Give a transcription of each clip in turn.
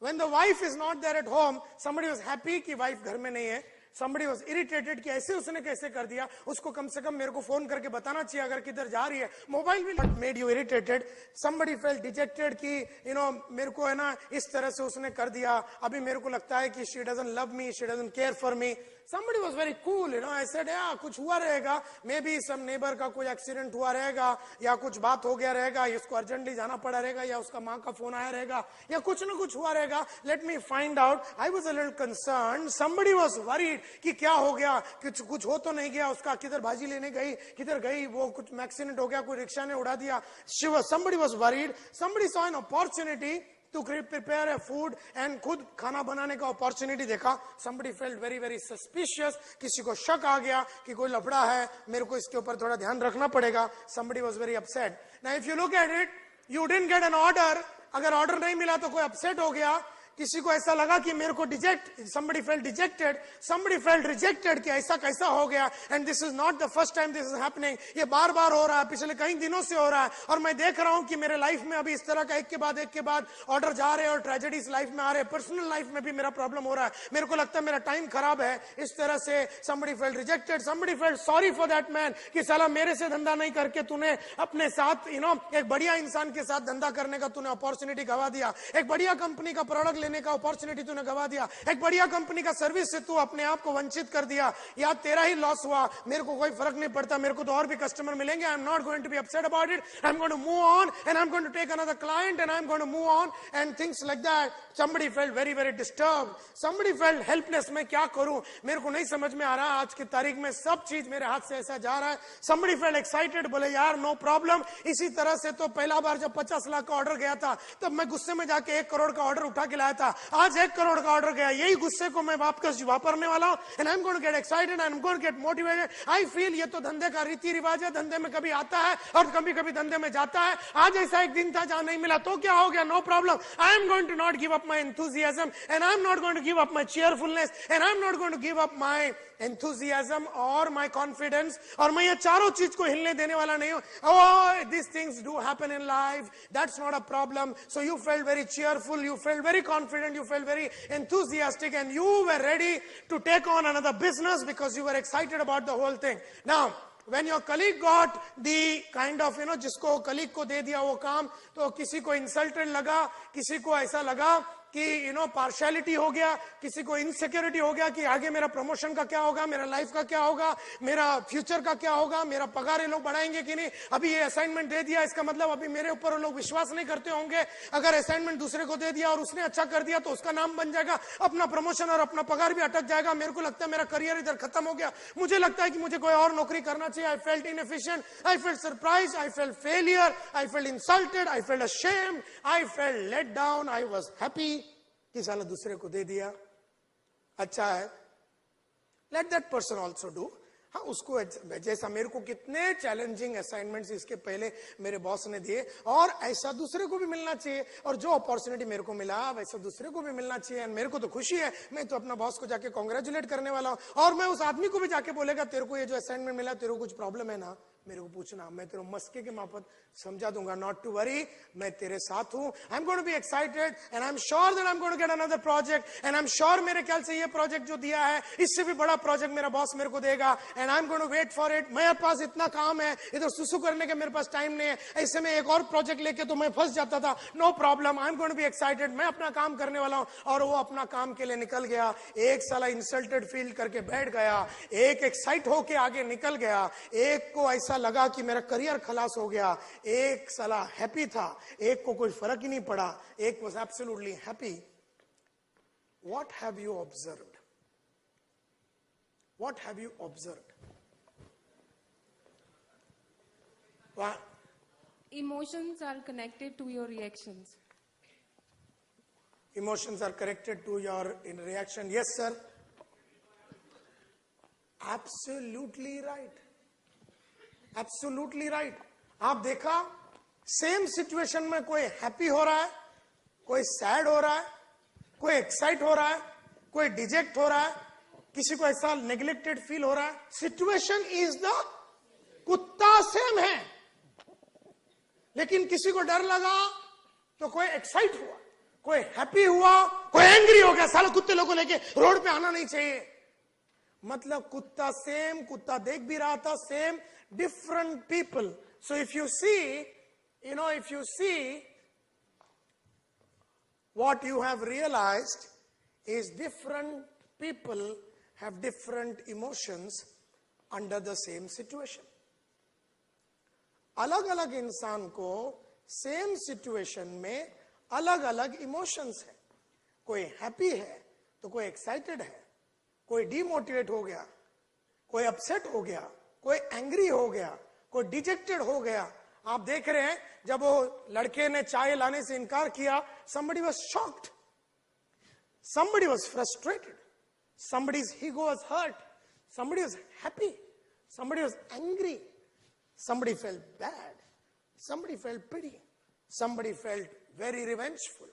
When the wife is not there at home, somebody was happy कि wife घर में नहीं है. Somebody was irritated कि ऐसे उसने कैसे कर दिया. उसको कम से कम मेरे को फोन करके बताना चाहिए अगर किधर जा रही है. Mobile will not made you irritated. Somebody felt dejected कि मेरे को है ना इस तरह से उसने कर दिया. अभी मेरे को लगता है कि she doesn't love me, she doesn't care for me. Somebody was very cool, I said, yeah, कुछ हुआ रहेगा. Maybe some neighbor का कोई accident हुआ रहेगा, या कुछ बात हो गया रहेगा, इसको urgently जाना पड़ा रहेगा, या उसका माँ का फोन आया रहेगा, या कुछ ना कुछ हुआ रहेगा. Let me find out. I was a little concerned. Somebody was worried कि क्या हो गया, कुछ हो तो नहीं गया, उसका किधर भाजी लेने गई, किधर गई, वो कुछ accident हो गया, कोई रिक्शा ने उड़ा दिया. Somebody was worried. Somebody saw an opportunity to prepare a food and खुद खाना बनाने का opportunity देखा. Somebody felt very very suspicious. किसी को शक आ गया कि कोई लफड़ा है, मेरे को इसके ऊपर थोड़ा ध्यान रखना पड़ेगा. Somebody was very upset. Now if you look at it, you didn't get an order. अगर order नहीं मिला तो कोई upset हो गया. किसी को ऐसा लगा कि मेरे को somebody felt dejected, somebody felt rejected कि ऐसा कैसा हो गया. And this is not the first time this is happening. ये बार बार हो रहा है, पिछले कई दिनों से हो रहा है. और मैं देख रहा हूं कि मेरे लाइफ में अभी इस तरह का एक के बाद ऑर्डर जा रहे हैं और ट्रेजेडीज लाइफ में आ रहे हैं. पर्सनल लाइफ में भी मेरा प्रॉब्लम हो रहा है. मेरे को लगता है मेरा टाइम खराब है. इस तरह से somebody felt rejected, somebody felt sorry for that man कि साला मेरे से धंधा नहीं करके तूने अपने साथ एक बढ़िया इंसान के साथ धंधा करने का तूने अपॉर्चुनिटी गवा दिया. एक बढ़िया कंपनी का प्रोडक्ट लेने का अपॉर्चुनिटी तूने गवा दिया. एक बढ़िया कंपनी का सर्विस से तू अपने आप को वंचित कर दिया. या तेरा ही लॉस हुआ, मेरे को कोई फर्क नहीं पड़ता, मेरे को तो और भी कस्टमर मिलेंगे. I am not going to be upset about it. I am going to move on and I am going to take another client and I am going to move on and things like that. somebody felt very very disturbed. somebody felt helpless. मैं क्या करूं, मेरे को नहीं समझ में आ रहा. आज की तारीख में सब चीज मेरे हाथ से ऐसा जा रहा है. somebody felt excited. बोले यार नो प्रॉब्लम. इसी तरह से तो पहला बार जब 50 लाख का ऑर्डर गया था तब मैं गुस्से में जाके 1 करोड़ का ऑर्डर उठा के लाया था. आज 1 करोड़ का ऑर्डर गया, यही गुस्से को मैं वापस वापरने वाला हूं. And I am going to get excited, I am going to get motivated. I feel ये तो धंधे का रीति रिवाज है. धंधे में कभी आता है और कभी कभी धंधे में जाता है. आज ऐसा एक दिन था जहां नहीं मिला तो क्या हो गया, no problem. I am going to not give up my enthusiasm and I am not going to give up my cheerfulness and I am not going to give up my enthusiasm or my confidence. और मैं ये चारों चीज को हिलने देने वाला नहीं हूं. Oh, these things do happen in life. That's not a problem. So you felt very cheerful, you felt very confident, you felt very enthusiastic and you were ready to take on another business because you were excited about the whole thing. Now, when your colleague got the kind of, जिसको colleague को दे दिया वो काम, तो किसी को insulted लगा, किसी को ऐसा लगा कि पार्शियलिटी हो गया, किसी को इनसिक्योरिटी हो गया कि आगे मेरा प्रमोशन का क्या होगा, मेरा लाइफ का क्या होगा, मेरा फ्यूचर का क्या होगा, मेरा पगार ये लोग बढ़ाएंगे कि नहीं. अभी ये असाइनमेंट दे दिया, इसका मतलब अभी मेरे ऊपर वो लोग विश्वास नहीं करते होंगे. अगर असाइनमेंट दूसरे को दे दिया और उसने अच्छा कर दिया तो उसका नाम बन जाएगा, अपना प्रमोशन और अपना पगार भी अटक जाएगा. मेरे को लगता है मेरा करियर इधर खत्म हो गया. मुझे लगता है कि मुझे कोई और नौकरी करना चाहिए. I felt inefficient, I felt surprise, I felt failure, I felt insulted, I felt ashamed, I felt let down. I was happy कि साला दूसरे को दे दिया, अच्छा है. Let that person also do. हाँ, उसको जैसा मेरे को कितने चैलेंजिंग असाइनमेंट्स इसके पहले मेरे बॉस ने दिए, और ऐसा दूसरे को भी मिलना चाहिए. और जो अपॉर्चुनिटी मेरे को मिला वैसा दूसरे को भी मिलना चाहिए. मेरे को तो खुशी है, मैं तो अपना बॉस को जाके कॉन्ग्रेचुलेट करने वाला हूं. और मैं उस आदमी को भी जाके बोलेगा तेरे को ये जो असाइनमेंट मिला, तेरे को कुछ प्रॉब्लम है ना, मेरे को पूछना, मैं तेरे मस्के के माफत समझा दूंगा. नॉट टू वरी, मैं तेरे साथ हूं. I am going to be excited and I am sure that I am going to get another project and I am sure मेरे ख्याल से ये प्रोजेक्ट जो दिया है इससे भी बड़ा प्रोजेक्ट मेरा बॉस मेरे को देगा. And I am going to wait for it. मेरे पास इतना काम है, इधर सुसु करने का मेरे पास टाइम नहीं है. ऐसे में एक और प्रोजेक्ट लेके तो मैं फंस जाता था. No problem, I am going to be excited. मैं अपना काम करने वाला हूं. और वो अपना काम के लिए निकल गया. एक साला इंसल्टेड फील करके बैठ गया, एक एक्साइट होके आगे निकल गया, एक को ऐसा लगा कि मेरा करियर खलास हो गया, एक साला हैप्पी था, एक को कोई फर्क ही नहीं पड़ा, एक was absolutely happy. What have you observed? What have you observed? Emotions are connected to your reactions. Emotions are connected to your reaction. Yes, sir. Absolutely right. Absolutely right. आप देखा, सेम सिचुएशन में कोई happy हो रहा है, कोई sad हो रहा है, कोई एक्साइट हो रहा है, कोई डिजेक्ट हो रहा है, किसी को ऐसा नेग्लेक्टेड फील हो रहा है. सिचुएशन इज द कुत्ता सेम है, लेकिन किसी को डर लगा तो कोई एक्साइट हुआ, कोई हैप्पी हुआ, कोई एंग्री हो गया, साला कुत्ते लोगों लेके रोड पे आना नहीं चाहिए। मतलब कुत्ता देख भी रहा था, same different people. So if you see, if you see, what you have realized is different people have different emotions under the same situation. अलग अलग इंसान को सेम सिचुएशन में अलग अलग इमोशंस है। कोई हैप्पी है तो कोई एक्साइटेड है, कोई डिमोटिवेट हो गया, कोई अपसेट हो गया, कोई एंग्री हो गया, कोई डिजेक्टेड हो गया। आप देख रहे हैं जब वो लड़के ने चाय लाने से इनकार किया, somebody was shocked, somebody was frustrated, somebody's ego was hurt, somebody was happy, somebody was angry, somebody felt bad, somebody felt pity, somebody felt very revengeful.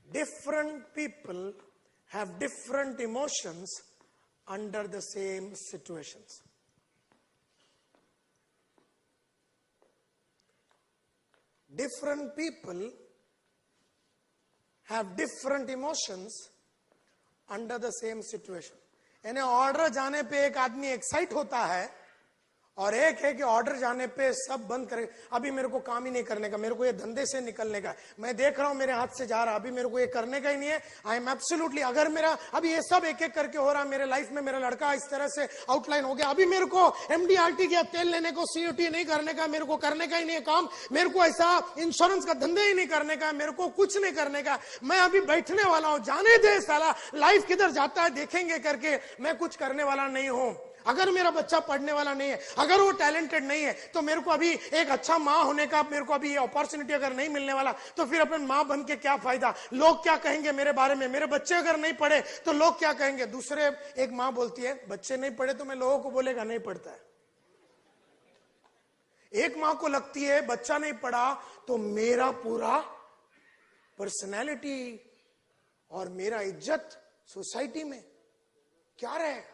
Different people have different emotions under the same situations. Different people have different emotions under the same situation. यानी order जाने पे एक आदमी excite होता है और एक है कि ऑर्डर जाने पे सब बंद करे। अभी मेरे को काम ही नहीं करने का, मेरे को ये धंधे से निकलने का, मैं देख रहा हूं मेरे हाथ से जा रहा, अभी मेरे को ये करने का ही नहीं है। आई एम एब्सोल्युटली, अगर मेरा अभी ये सब एक एक करके हो रहा मेरे लाइफ में, मेरा लड़का इस तरह से आउटलाइन हो गया, अभी मेरे को MDRT का तेल लेने को, COT नहीं करने का, मेरे को करने का ही नहीं है काम, मेरे को ऐसा इंश्योरेंस का धंधे ही नहीं करने का, मेरे को कुछ नहीं करने का, मैं अभी बैठने वाला हूं, जाने दे साला लाइफ किधर जाता है देखेंगे करके, मैं कुछ करने वाला नहीं हूं। अगर मेरा बच्चा पढ़ने वाला नहीं है, अगर वो टैलेंटेड नहीं है, तो मेरे को अभी एक अच्छा माँ होने का, मेरे को अभी ये अपॉर्चुनिटी अगर नहीं मिलने वाला, तो फिर अपन माँ बन के क्या फायदा? लोग क्या कहेंगे मेरे बारे में? मेरे बच्चे अगर नहीं पढ़े तो लोग क्या कहेंगे? दूसरे एक माँ बोलती है बच्चे नहीं पढ़े तो मैं लोगों को बोलेगा नहीं पढ़ता है। एक माँ को लगती है बच्चा नहीं पढ़ा तो मेरा पूरा पर्सनैलिटी और मेरा इज्जत सोसाइटी में क्या रहेगा।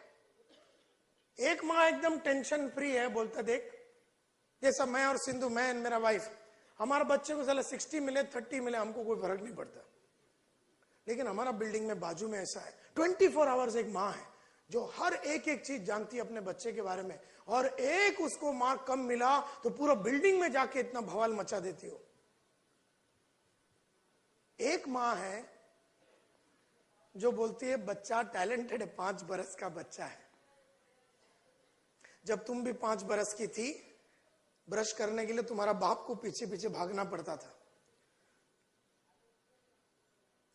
एक माँ एकदम टेंशन फ्री है, बोलता देख जैसा मैं और सिंधु, मैं मेरा वाइफ, हमारे बच्चे को साला 60 मिले 30 मिले हमको कोई फर्क नहीं पड़ता, लेकिन हमारा बिल्डिंग में बाजू में ऐसा है 24 आवर्स एक माँ है जो हर एक एक चीज जानती है अपने बच्चे के बारे में, और एक उसको मार्क कम मिला तो पूरा बिल्डिंग में जाके इतना बवाल मचा देती हो। एक माँ है जो बोलती है बच्चा टैलेंटेड है, 5 बरस का बच्चा है। जब तुम भी 5 बरस की थी, ब्रश करने के लिए तुम्हारा बाप को पीछे पीछे भागना पड़ता था।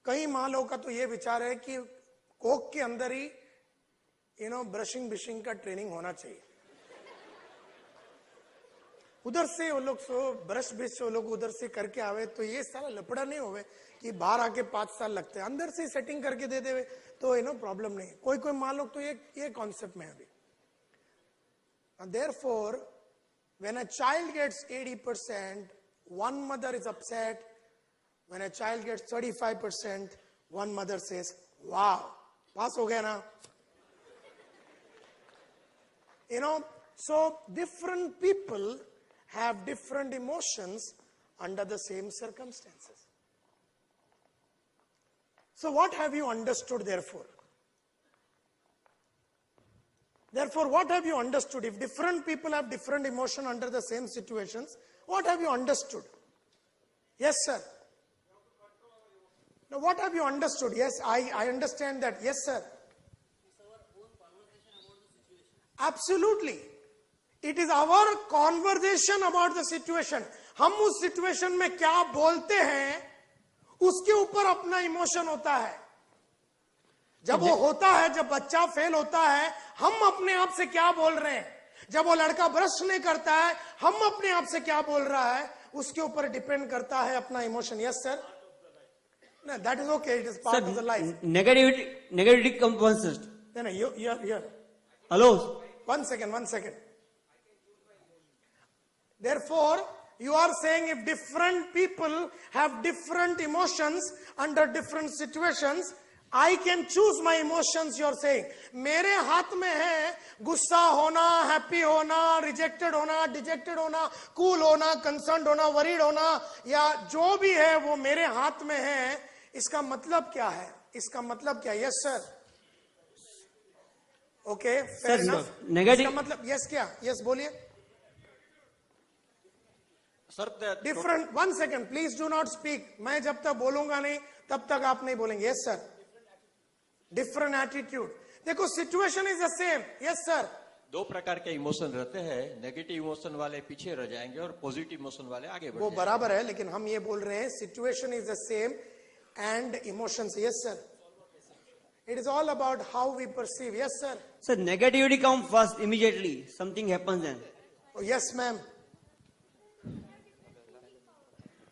कई माँ लोगों का तो ये विचार है कि कोक के अंदर ही ब्रशिंग बिशिंग का ट्रेनिंग होना चाहिए। उधर से वो लोग ब्रश बिश वो लोग उधर से करके आवे तो ये सारा लपड़ा नहीं होवे कि बाहर आके 5 साल लगते हैं, अंदर से सेटिंग करके दे देवे तो प्रॉब्लम नहीं। कोई कोई माँ लोग तो ये कॉन्सेप्ट में है अभी। And therefore, when a child gets 80%, one mother is upset. When a child gets 35%, one mother says, wow, pass ho gaya na. So different people have different emotions under the same circumstances. So what have you understood therefore? Therefore, what have you understood? If different people have different emotion under the same situations, what have you understood? Yes, sir. Now, what have you understood? Yes, I understand that. Yes, sir. Absolutely. It is our conversation about the situation. हम उस situation में क्या बोलते हैं, उसके ऊपर अपना emotion होता है। जब वो होता है, जब बच्चा फेल होता है, हम अपने आप से क्या बोल रहे हैं। जब वो लड़का ब्रश नहीं करता है, हम अपने आप से क्या बोल रहा है, उसके ऊपर डिपेंड करता है अपना emotion. Yes sir, no, that is okay, it is part of the life. Negativity comes first. No, you Hello. One second. Therefore, you are saying if different people have different emotions under different situations, I can choose my emotions, you're saying. मेरे हाथ में है गुस्सा होना, happy होना, rejected होना, dejected होना, cool होना, कंसर्न्ड होना, वरीड होना, या जो भी है वो मेरे हाथ में है. इसका मतलब क्या है? इसका मतलब क्या? Yes sir. Okay, fair enough. negative- इसका मतलब यस क्या? यस बोलिए. Sir different. 1 second please, do not speak. मैं जब तक बोलूंगा नहीं तब तक आप नहीं बोलेंगे. Yes sir. Different attitude. देखो, situation is the same. Yes sir. दो प्रकार के इमोशन रहते हैं. नेगेटिव इमोशन वाले पीछे रह जाएंगे और पॉजिटिव इमोशन वाले आगे बढ़ वो जाएंगे. बराबर है, लेकिन हम ये बोल रहे हैं situation is the same and emotions. Yes sir. It is all about how we perceive. Yes sir. Sir, negativity comes first immediately. Something happens then. Yes ma'am.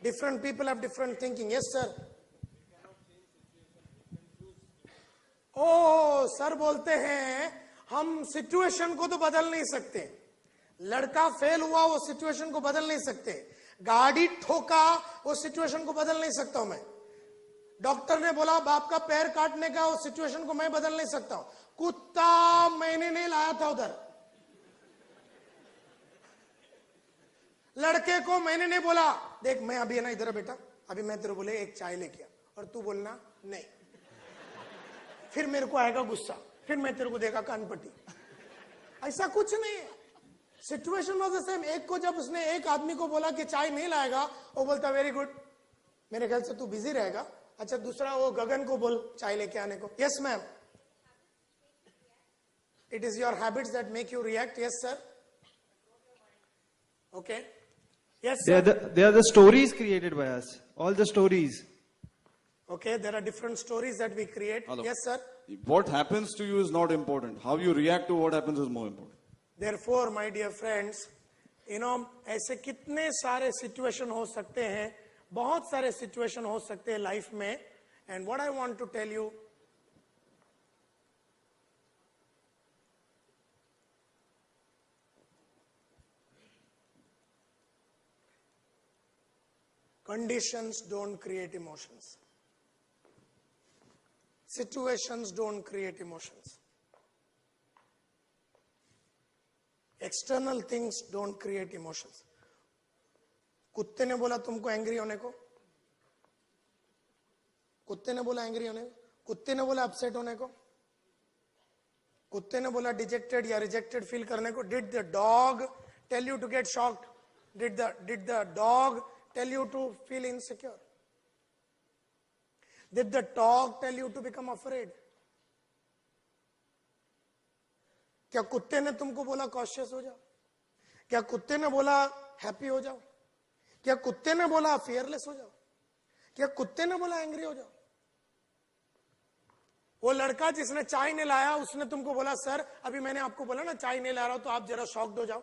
Different people have different thinking. Yes sir. Oh sir बोलते हैं हम situation को तो बदल नहीं सकते. लड़का fail हुआ, वो सिचुएशन को बदल नहीं सकते. गाड़ी ठोका, वो सिचुएशन को बदल नहीं सकता हूं मैं. डॉक्टर ने बोला बाप का पैर काटने का, वो सिचुएशन को मैं बदल नहीं सकता हूं. कुत्ता मैंने नहीं लाया था उधर. लड़के को मैंने नहीं बोला देख मैं अभी है ना इधर बेटा, अभी मैं तेरे बोले एक चाय लेके आ, और तू बोलना नहीं. फिर मेरे को आएगा गुस्सा, फिर मैं तेरे को देगा कानपट्टी. ऐसा कुछ नहीं है. Situation was the same. एक को जब उसने एक आदमी को बोला कि चाय नहीं लाएगा, वो बोलता वेरी गुड, मेरे ख्याल से तू बिजी रहेगा. अच्छा, दूसरा वो गगन को बोल चाय लेके आने को. Yes ma'am. It is your habits that make you react. Yes sir. Okay. Yes sir. They are the stories created by us. All the stories. Okay, there are different stories that we create. Hello. Yes, sir. What happens to you is not important. How you react to what happens is more important. Therefore, my dear friends, ऐसे कितने सारे situation हो सकते हैं, बहुत सारे situation हो सकते हैं लाइफ में. And what I want to tell you, conditions don't create emotions. Situations don't create emotions. External things don't create emotions. कुत्ते ने बोला तुमको एंग्री होने को, कुत्ते ने बोला एंग्री होने को, कुत्ते ने बोला अपसेट होने को, कुत्ते ने बोला डिजेक्टेड या रिजेक्टेड फील करने को. Did the dog tell you to get shocked? Did the dog tell you to feel insecure? Did the dog tell you to become afraid? क्या कुत्ते ने तुमको बोला कॉशियस हो जाओ? क्या कुत्ते ने बोला हैप्पी हो जाओ? क्या कुत्ते ने बोला फियरलेस हो जाओ? क्या कुत्ते ने बोला एंग्री हो जाओ? वो लड़का जिसने चाय नहीं लाया, उसने तुमको बोला सर अभी मैंने आपको बोला ना चाय नहीं ला रहा हूं तो आप जरा शॉक्ड हो जाओ.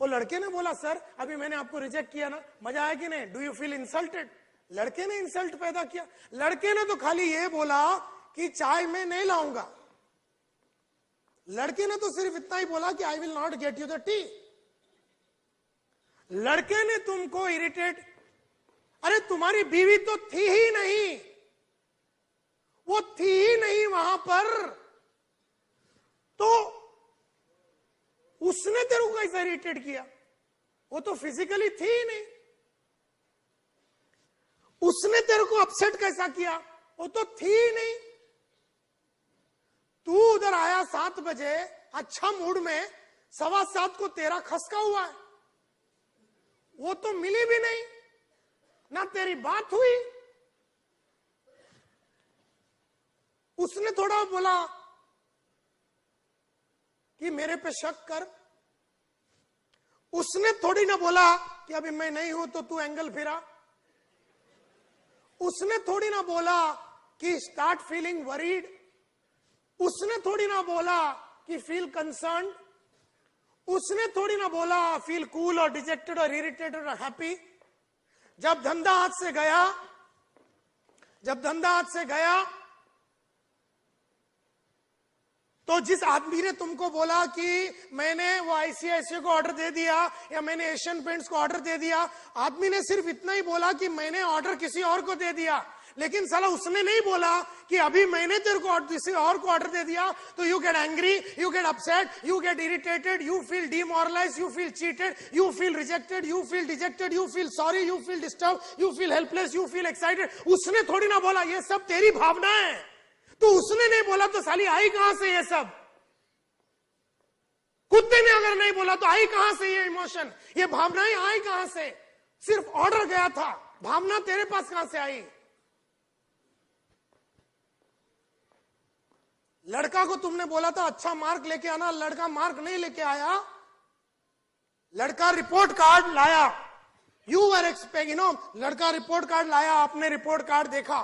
वो लड़के ने बोला सर अभी मैंने आपको रिजेक्ट किया ना, मजा आया कि नहीं? Do you feel insulted? लड़के ने इंसल्ट पैदा किया. लड़के ने तो खाली ये बोला कि चाय में नहीं लाऊंगा. लड़के ने तो सिर्फ इतना ही बोला कि I will not get you the T. लड़के ने तुमको इरिटेट, अरे तुम्हारी बीवी तो थी ही नहीं, वो थी ही नहीं वहां पर, तो उसने तेरे को कैसे इरिटेट किया? वो तो फिजिकली थी ही नहीं. उसने तेरे को अपसेट कैसा किया? वो तो थी ही नहीं. तू उधर आया 7 बजे अच्छा मूड में, 7:15 को तेरा खसका हुआ है, वो तो मिली भी नहीं ना, तेरी बात हुई. उसने थोड़ा बोला कि मेरे पे शक कर. उसने थोड़ी ना बोला कि अभी मैं नहीं हूं तो तू एंगल फिरा. उसने थोड़ी ना बोला कि स्टार्ट फीलिंग वरीड. उसने थोड़ी ना बोला कि फील कंसर्न. उसने थोड़ी ना बोला फील कूल और डिजेक्टेड और इरिटेटेड और हैप्पी. जब धंधा हाथ से गया, जब धंधा हाथ से गया, तो जिस आदमी ने तुमको बोला कि मैंने वो आईसीआईसीआई को ऑर्डर दे दिया या मैंने एशियन पेंट्स को ऑर्डर दे दिया, आदमी ने सिर्फ इतना ही बोला कि मैंने ऑर्डर किसी और को दे दिया. लेकिन साला उसने नहीं बोला कि अभी मैंने तेरे को किसी और को ऑर्डर दे दिया तो you get angry, you get upset, you get irritated, you feel demoralise, you feel cheated, you feel rejected, you feel dejected, you feel sorry, you feel disturb, you feel helpless, you feel excited. उसने थोड़ी ना बोला, ये सब तेरी भावना है। तो उसने नहीं बोला तो साली आई कहां से ये सब? कुत्ते ने अगर नहीं बोला तो आई कहां से ये इमोशन, ये भावनाएं आई कहां से? सिर्फ ऑर्डर गया था, भावना तेरे पास कहां से आई? लड़का को तुमने बोला था अच्छा मार्क लेके आना, लड़का मार्क नहीं लेके आया, लड़का रिपोर्ट कार्ड लाया। यू वर एक्सपेक्ट, लड़का रिपोर्ट कार्ड लाया, आपने रिपोर्ट कार्ड देखा,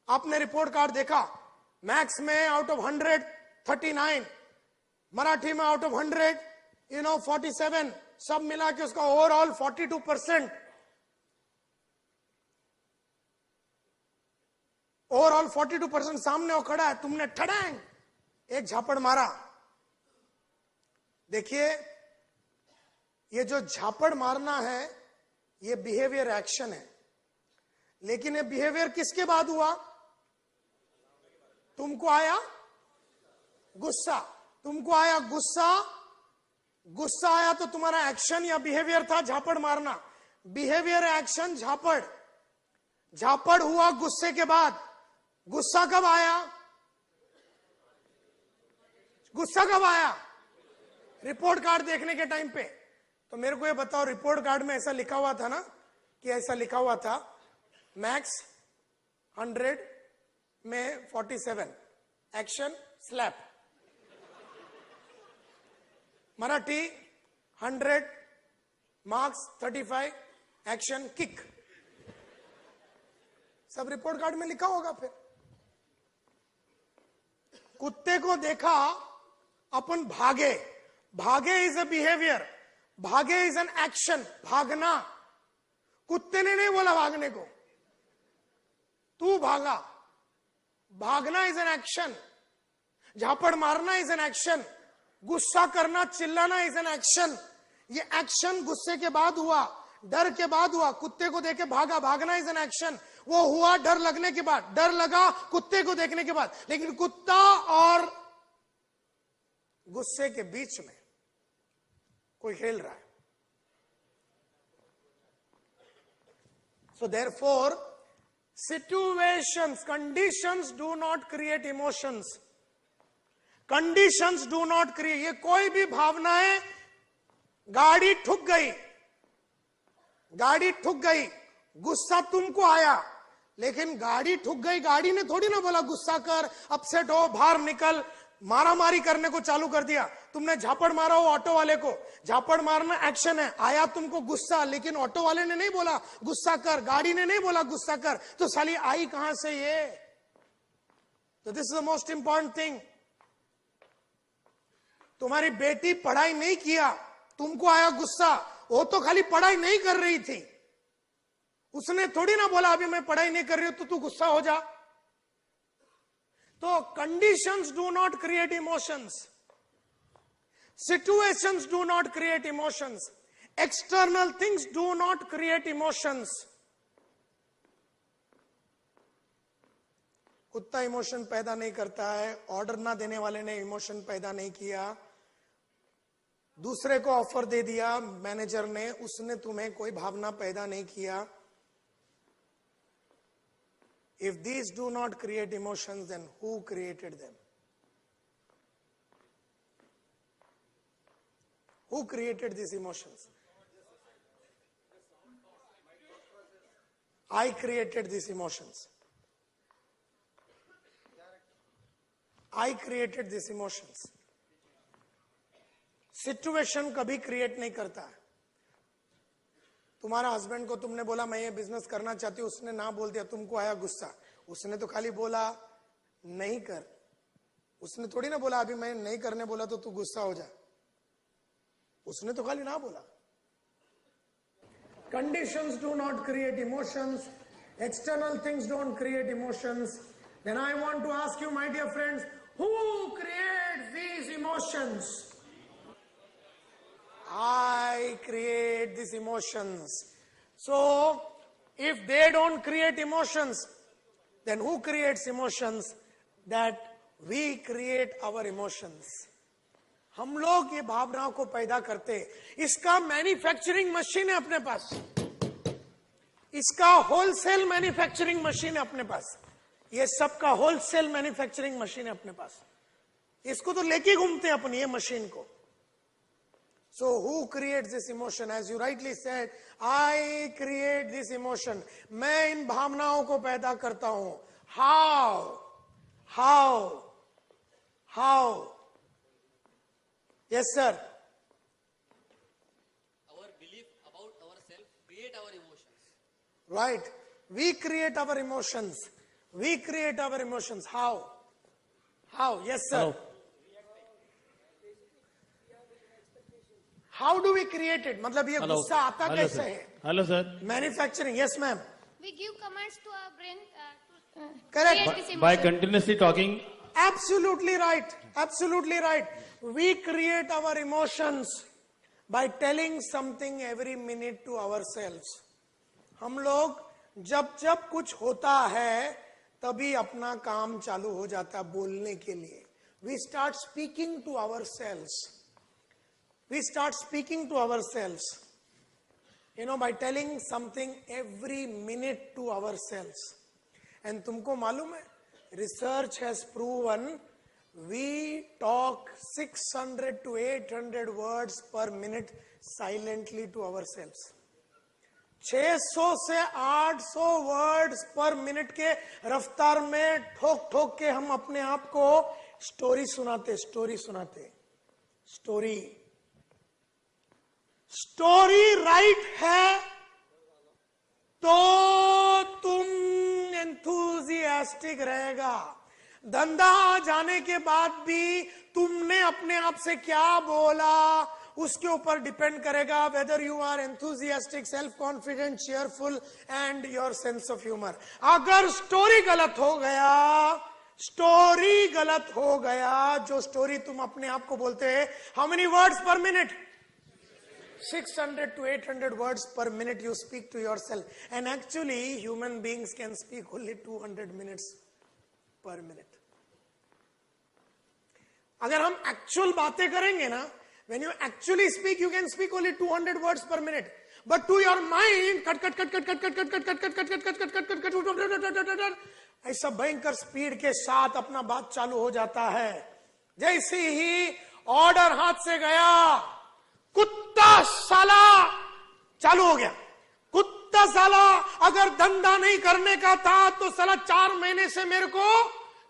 आपने रिपोर्ट कार्ड देखा, मैथ्स में आउट ऑफ 100 39, मराठी में आउट ऑफ 100 47, सब मिला के उसका ओवरऑल 42%, ओवरऑल 42% सामने वो खड़ा है, तुमने ठड़ांग एक झापड़ मारा। देखिए ये जो झापड़ मारना है ये बिहेवियर एक्शन है, लेकिन ये बिहेवियर किसके बाद हुआ? तुमको आया गुस्सा, तुमको आया गुस्सा, गुस्सा आया तो तुम्हारा एक्शन या बिहेवियर था झापड़ मारना। बिहेवियर एक्शन झापड़, झापड़ हुआ गुस्से के बाद। गुस्सा कब आया? गुस्सा कब आया? रिपोर्ट कार्ड देखने के टाइम पे। तो मेरे को ये बताओ, रिपोर्ट कार्ड में ऐसा लिखा हुआ था ना, कि ऐसा लिखा हुआ था मैक्स 100 में 47, action slap, Marathi 100 marks 35, action kick. सब रिपोर्ट कार्ड में लिखा होगा। फिर कुत्ते को देखा अपन भागे, भागे इज अ बिहेवियर, भागे इज एन एक्शन, भागना। कुत्ते ने नहीं बोला भागने को, तू भागा। भागना इज एन एक्शन, झापड़ मारना इज एन एक्शन, गुस्सा करना चिल्लाना इज एन एक्शन। ये एक्शन गुस्से के बाद हुआ, डर के बाद हुआ। कुत्ते को देखे भागा, भागना इज एन एक्शन। वो हुआ डर लगने के बाद, डर लगा कुत्ते को देखने के बाद। लेकिन कुत्ता और गुस्से के बीच में कोई खेल रहा है। So therefore situations, conditions do not create emotions, conditions do not create। ये कोई भी भावनाएं, गाड़ी ठुक गई, गाड़ी ठुक गई, गुस्सा तुमको आया, लेकिन गाड़ी ठुक गई, गाड़ी ने थोड़ी ना बोला गुस्सा कर, अपसेट हो, बाहर निकल, मारामारी करने को चालू कर दिया। तुमने झापड़ मारा हो ऑटो वाले को, झापड़ मारना एक्शन है, आया तुमको गुस्सा, लेकिन ऑटो वाले ने नहीं बोला गुस्सा कर, गाड़ी ने नहीं बोला गुस्सा कर, तो साली आई कहां से ये? तो this is the most important thing. तुम्हारी बेटी पढ़ाई नहीं किया, तुमको आया गुस्सा, वो तो खाली पढ़ाई नहीं कर रही थी, उसने थोड़ी ना बोला अभी मैं पढ़ाई नहीं कर रही हूं तो तू गुस्सा हो जा। तो conditions do not create emotions, situations do not create emotions, external things do not create emotions। कुत्ता इमोशन पैदा नहीं करता है, ऑर्डर ना देने वाले ने इमोशन पैदा नहीं किया, दूसरे को ऑफर दे दिया मैनेजर ने, उसने तुम्हें कोई भावना पैदा नहीं किया। If these do not create emotions, then who created them? Who created these emotions? I created these emotions. I created these emotions. Situation कभी क्रिएट नहीं करता है। तुम्हारा हस्बैंड को तुमने बोला मैं ये बिजनेस करना चाहती हूं, उसने ना बोल दिया, तुमको आया गुस्सा। उसने तो खाली बोला नहीं कर, उसने थोड़ी ना बोला अभी मैं नहीं करने बोला तो तू गुस्सा हो जा, उसने तो खाली ना बोला। Conditions do not create emotions, external things don't create emotions। Then I want to ask you, my dear friends, who creates these emotions? I create these emotions. So If they don't create emotions, then who creates emotions? That we create our emotions. हम लोग ये भावनाओं को पैदा करते हैं. इसका manufacturing machine है अपने पास. इसका होलसेल मैन्युफैक्चरिंग मशीन है अपने पास. ये सबका होलसेल मैन्युफैक्चरिंग मशीन है अपने पास. इसको तो लेके घूमते हैं अपनी ये मशीन को. So who creates this emotion? As you rightly said, I create this emotion. मैं इन भावनाओं को पैदा करता हूं. How? Yes, sir. Our belief about ourselves create our emotions. Right. We create our emotions. How? Yes, sir. Hello. How do we create it? मतलब ये गुस्सा आता कैसे है? Hello, sir. Manufacturing. Yes, ma'am. We give commands to our brain to Correct. create this By emotion. continuously talking, Absolutely right. We create our emotions by telling something every minute to ourselves. हम लोग जब कुछ होता है तभी अपना काम चालू हो जाता है बोलने के लिए. We start speaking to ourselves. By telling something every minute to ourselves. And तुमको मालूम है, research has proven we talk 600 to 800 words per minute silently to ourselves. 600 से 800 वर्ड्स पर मिनट के रफ्तार में ठोक के हम अपने आप को स्टोरी सुनाते. स्टोरी राइट है तो तुम एंथुजियास्टिक रहेगा. धंधा जाने के बाद भी तुमने अपने आप से क्या बोला उसके ऊपर डिपेंड करेगा whether you are enthusiastic, self confident, cheerful and your sense of humour. अगर स्टोरी गलत हो गया, जो स्टोरी तुम अपने आप को बोलते हैं, हाउ मेनी वर्ड्स पर minute? 600 to 800 words per minute you speak to yourself. And actually human beings can speak only 200 minutes per minute. अगर हम एक्चुअल बातें करेंगे ना, when you actually speak you can speak only 200 words per minute. But to your mind cut ऐसा भयंकर speed के साथ अपना बात चालू हो जाता है. जैसे ही ऑर्डर हाथ से गया, कुत्ता साला चालू हो गया. कुत्ता साला अगर धंधा नहीं करने का था तो साला 4 महीने से मेरे को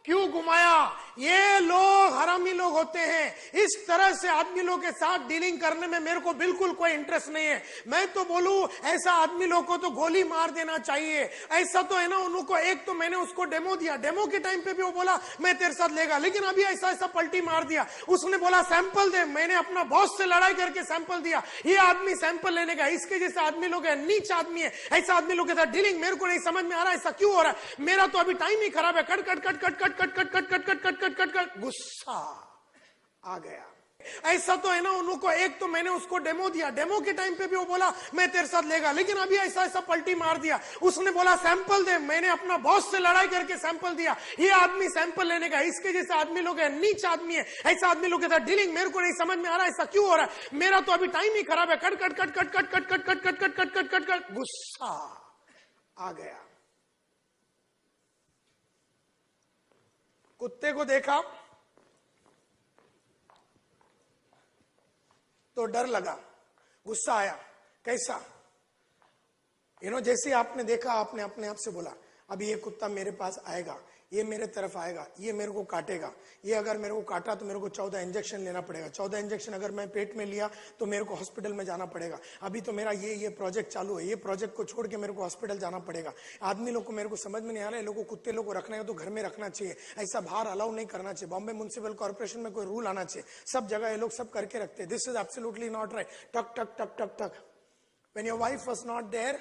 क्यों घुमाया. ये लोग हरामी लोग होते हैं. इस तरह से आदमी लोग के साथ डीलिंग करने में मेरे को बिल्कुल कोई इंटरेस्ट नहीं है. मैं तो बोलूं ऐसा आदमी लोग को तो गोली मार देना चाहिए. ऐसा तो है ना, उनको एक तो मैंने उसको डेमो दिया, डेमो के टाइम पे भी वो बोला मैं तेरे साथ लेगा, लेकिन अभी ऐसा पलटी मार दिया. उसने बोला सैंपल दे, मैंने अपना बॉस से लड़ाई करके सैंपल दिया. ये आदमी सैंपल लेने का, इसके जैसे आदमी लोग है, नीच आदमी है. ऐसा आदमी लोग के साथ डीलिंग मेरे को नहीं समझ में आ रहा. ऐसा क्यों हो रहा है? मेरा तो अभी टाइम ही खराब है. कट गुस्सा आ गया. ऐसा तो है ना, उनको एक तो मैंने उसको डेमो दिया, डेमो के टाइम पे भी वो बोला मैं तेरे साथ लेगा, लेकिन अभी ऐसा पलटी मार दिया. उसने बोला सैंपल दे, मैंने अपना बॉस से लड़ाई करके सैंपल दिया. ये आदमी सैंपल लेने का, इसके जैसे आदमी लोग है, नीच आदमी है. ऐसा आदमी लोग के साथ डीलिंग मेरे को नहीं समझ में आ रहा. ऐसा क्यों हो रहा है? मेरा तो अभी टाइम ही खराब है. कट गुस्सा आ गया. कुत्ते को देखा तो डर लगा, गुस्सा आया. कैसा? जैसे आपने देखा, आपने अपने आप से बोला अभी ये कुत्ता मेरे पास आएगा, ये मेरे तरफ आएगा, ये मेरे को काटेगा. ये अगर मेरे को काटा तो मेरे को 14 इंजेक्शन लेना पड़ेगा. 14 इंजेक्शन अगर मैं पेट में लिया तो मेरे को हॉस्पिटल में जाना पड़ेगा. अभी तो मेरा ये प्रोजेक्ट चालू है, ये प्रोजेक्ट को छोड़ के मेरे को हॉस्पिटल जाना पड़ेगा. आदमी लोग को मेरे को समझ में नहीं आ रहा है. लोगों को कुत्ते लोग को रखना है तो घर में रखना चाहिए, ऐसा बाहर अलाउ नहीं करना चाहिए. बॉम्बे म्युनिसिपल कॉर्पोरेशन में कोई रूल आना चाहिए. सब जगह ये लोग सब करके रखते हैं. This is absolutely not right. टक. When your wife was not there,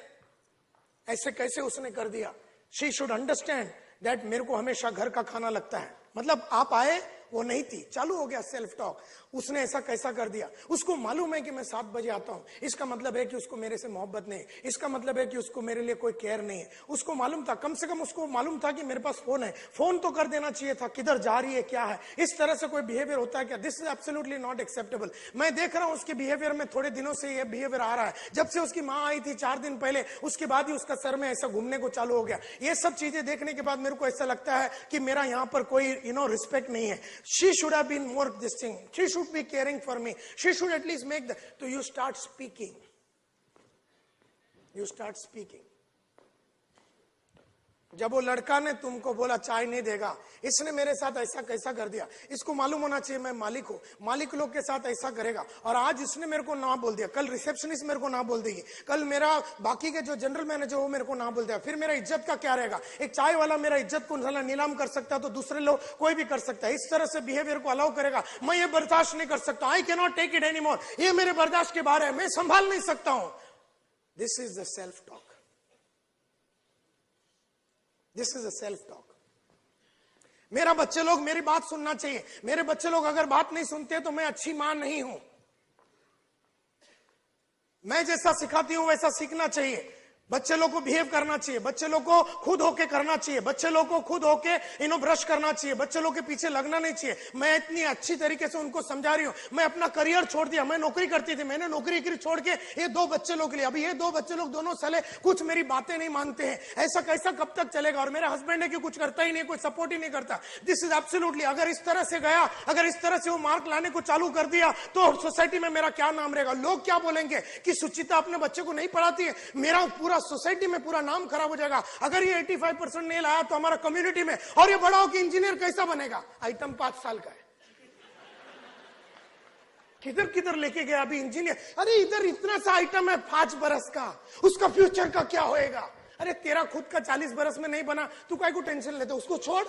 ऐसे कैसे उसने कर दिया? शी शुड अंडरस्टैंड दैट मेरे को हमेशा घर का खाना लगता है. मतलब आप आए वो नहीं थी। चालू हो गया सेल्फ टॉक, उसने ऐसा कैसा कर दिया, उसको मालूम है कि मैं 7 बजे आता हूं, इसका मतलब है कि उसको मेरे से मोहब्बत नहीं, इसका मतलब है कि उसको मेरे लिए कोई केयर नहीं है। उसको मालूम था, कम से कम उसको मालूम था कि मेरे पास फोन है, फोन तो कर देना चाहिए था, किधर जा रही है, क्या है, इस तरह से कोई बिहेवियर होता है क्या? This is absolutely not acceptable. मैं देख रहा हूं उसके बिहेवियर में थोड़े दिनों से ये बिहेवियर आ रहा है। जब से उसकी मां आई थी 4 दिन पहले, उसके बाद ही उसका सर में ऐसा घूमने को चालू हो गया। ये सब चीजें देखने के बाद मेरे को ऐसा लगता है कि मेरा यहां पर कोई रिस्पेक्ट नहीं है। She should have been more this thing, she should be caring for me, she should at least make the, तो you start speaking, you start speaking. जब वो लड़का ने तुमको बोला चाय नहीं देगा, इसने मेरे साथ ऐसा कैसा कर दिया, इसको मालूम होना चाहिए मैं मालिक हूं, मालिक लोग के साथ ऐसा करेगा। और आज इसने मेरे को ना बोल दिया, कल रिसेप्शनिस्ट मेरे को ना बोल देगी, कल मेरा बाकी के जो जनरल मैनेजर वो मेरे को ना बोल दिया, फिर मेरा इज्जत का क्या रहेगा? एक चाय वाला मेरा इज्जत को नीलाम कर सकता है तो दूसरे लोग कोई भी कर सकता है। इस तरह से बिहेवियर को अलाउ करेगा, मैं ये बर्दाश्त नहीं कर सकता। I can not take it any more, ये मेरे बर्दाश्त के बाहर है, मैं संभाल नहीं सकता हूं। This is the self talk, this is a self talk. मेरा बच्चे लोग मेरी बात सुनना चाहिए, मेरे बच्चे लोग अगर बात नहीं सुनते तो मैं अच्छी मां नहीं हूं। मैं जैसा सिखाती हूं वैसा सीखना चाहिए, बच्चे लोग को बिहेव करना चाहिए, बच्चे लोग को खुद होके करना चाहिए, बच्चे लोग को खुद होके ब्रश करना चाहिए, बच्चे लोग के पीछे लगना नहीं चाहिए। मैं इतनी अच्छी तरीके से उनको समझा रही हूं। मैं अपना करियर छोड़ दिया, मैं नौकरी करती थी, मैंने नौकरी छोड़ के ये 2 बच्चे लोग के लिए, अभी ये 2 बच्चे लोग दोनों साले कुछ मेरी बातें नहीं मानते हैं। ऐसा कैसा कब तक चलेगा? और मेरा हस्बैंड है कि कुछ करता ही नहीं, कोई सपोर्ट ही नहीं करता। दिस इज एब्सोल्युटली, अगर इस तरह से गया, अगर इस तरह से वो मार्क लाने को चालू कर दिया तो सोसाइटी में मेरा क्या नाम रहेगा? लोग क्या बोलेंगे कि सुचिता अपने बच्चे को नहीं पढ़ाती है, मेरा पूरा सोसाइटी में पूरा नाम खराब हो जाएगा। अगर ये 85% नहीं लाया तो हमारा कम्युनिटी में, और ये बड़ा हो कि इंजीनियर कैसा बनेगा? आइटम 5 साल का है, किधर किधर लेके गया अभी इंजीनियर। अरे इधर इतना सा आइटम है 5 बरस का, उसका फ्यूचर का क्या होएगा? अरे तेरा खुद का 40 बरस में नहीं बना, तू काय को टेंशन लेते? उसको छोड़।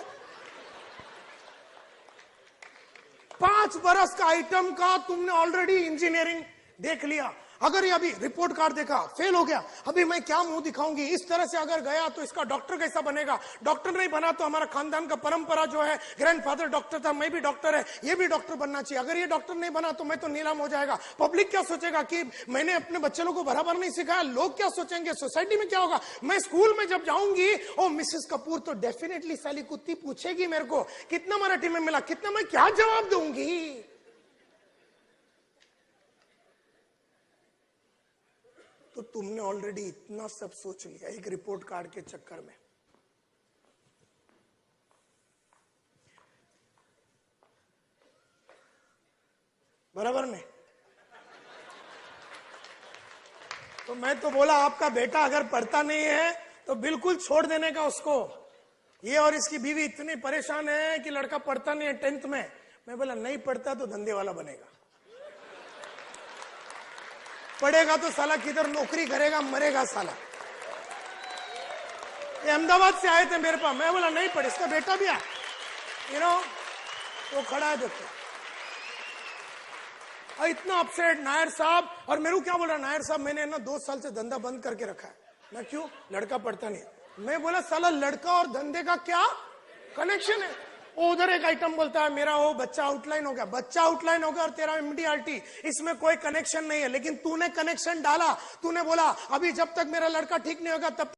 5 बरस का आइटम का तुमने ऑलरेडी इंजीनियरिंग देख लिया। अगर ये अभी रिपोर्ट कार्ड देखा, फेल हो गया, अभी मैं क्या मुंह दिखाऊंगी? इस तरह से अगर गया तो इसका डॉक्टर कैसा बनेगा? डॉक्टर नहीं बना तो हमारा खानदान का परंपरा जो है, ग्रैंडफादर डॉक्टर था, मैं भी डॉक्टर है, ये भी डॉक्टर बनना चाहिए। अगर ये डॉक्टर नहीं बना तो मैं तो नीलाम हो जाएगा। पब्लिक क्या सोचेगा कि मैंने अपने बच्चे लोगों को बराबर नहीं सिखाया? लोग क्या सोचेंगे? सोसाइटी में क्या होगा? मैं स्कूल में जब जाऊंगी, ओ मिसेस कपूर तो डेफिनेटली साली कुत्ती पूछेगी मेरे को कितना मराठी में मिला, कितना, मैं क्या जवाब दूंगी? तो तुमने ऑलरेडी इतना सब सोच लिया एक रिपोर्ट कार्ड के चक्कर में। बराबर में। तो मैं तो बोला आपका बेटा अगर पढ़ता नहीं है तो बिल्कुल छोड़ देने का उसको। ये और इसकी बीवी इतनी परेशान है कि लड़का पढ़ता नहीं है 10th में। मैं बोला नहीं पढ़ता तो धंधे वाला बनेगा, पढ़ेगा तो साला किधर नौकरी करेगा, मरेगा साला। ये अहमदाबाद से आए थे मेरे पास, मैं बोला नहीं पढ़े, इसका बेटा भी आया, वो खड़ा है देखो, और इतना अपसेट नायर साहब। और मेरे को क्या बोला, नायर साहब मैंने 2 साल से धंधा बंद करके रखा है। मैं क्यों? लड़का पढ़ता नहीं। मैं बोला साला लड़का और धंधे का क्या कनेक्शन है? उधर एक आइटम बोलता है मेरा वो बच्चा आउटलाइन हो गया, बच्चा आउटलाइन हो गया और तेरा MDRT, इसमें कोई कनेक्शन नहीं है। लेकिन तूने कनेक्शन डाला, तूने बोला अभी जब तक मेरा लड़का ठीक नहीं होगा तब